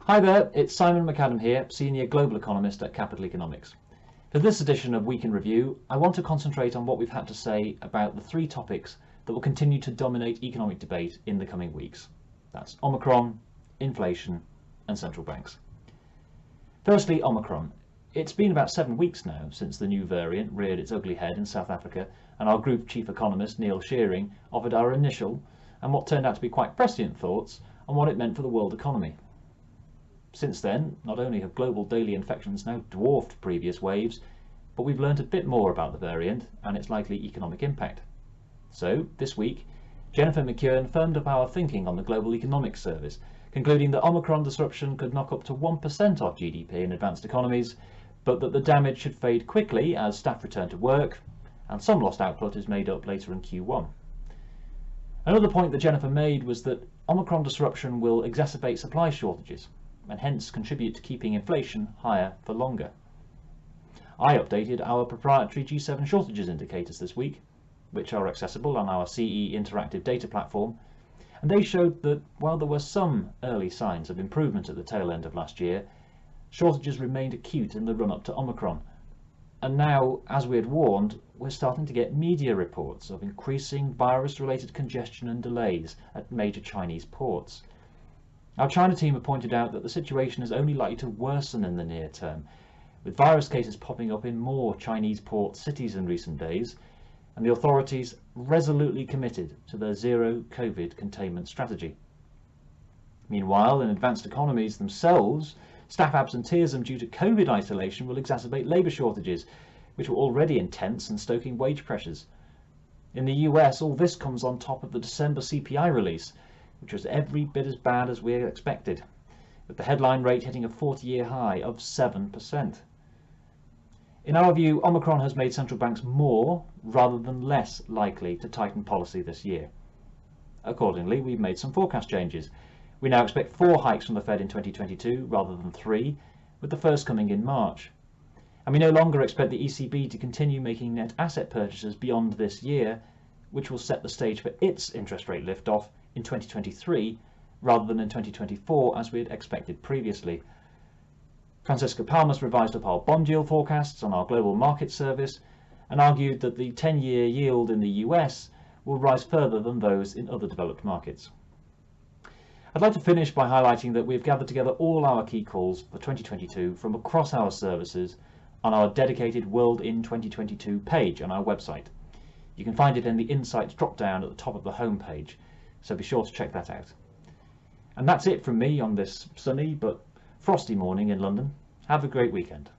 Hi there, it's Simon McAdam here, Senior Global Economist at Capital Economics. For this edition of Week in Review, I want to concentrate on what we've had to say about the three topics that will continue to dominate economic debate in the coming weeks. That's Omicron, inflation, and central banks. Firstly, Omicron. It's been about 7 weeks now since the new variant reared its ugly head in South Africa, and our group chief economist, Neil Shearing, offered our initial and what turned out to be quite prescient thoughts on what it meant for the world economy. Since then, not only have global daily infections now dwarfed previous waves, but we've learned a bit more about the variant and its likely economic impact. So, this week, Jennifer McKeown firmed up our thinking on the Global Economic Service, concluding that Omicron disruption could knock up to 1% of GDP in advanced economies, but that the damage should fade quickly as staff return to work, and some lost output is made up later in Q1. Another point that Jennifer made was that Omicron disruption will exacerbate supply shortages, and hence contribute to keeping inflation higher for longer. I updated our proprietary G7 shortages indicators this week, which are accessible on our CE interactive data platform, and they showed that while there were some early signs of improvement at the tail end of last year, shortages remained acute in the run-up to Omicron. And now, as we had warned, we're starting to get media reports of increasing virus-related congestion and delays at major Chinese ports. Our China team have pointed out that the situation is only likely to worsen in the near term, with virus cases popping up in more Chinese port cities in recent days, and the authorities resolutely committed to their zero COVID containment strategy. Meanwhile, in advanced economies themselves, staff absenteeism due to COVID isolation will exacerbate labour shortages, which were already intense and stoking wage pressures. In the US, all this comes on top of the December CPI release, which was every bit as bad as we expected, with the headline rate hitting a 40-year high of 7%. In our view, Omicron has made central banks more rather than less likely to tighten policy this year. Accordingly, we've made some forecast changes. We now expect 4 hikes from the Fed in 2022 rather than 3, with the first coming in March. And we no longer expect the ECB to continue making net asset purchases beyond this year, which will set the stage for its interest rate liftoff in 2023 rather than in 2024 as we had expected previously. Francisco Palmas revised up our bond yield forecasts on our global market service and argued that the 10-year yield in the US will rise further than those in other developed markets. I'd like to finish by highlighting that we've gathered together all our key calls for 2022 from across our services on our dedicated World in 2022 page on our website. You can find it in the Insights drop-down at the top of the home page, so be sure to check that out. And that's it from me on this sunny but frosty morning in London. Have a great weekend.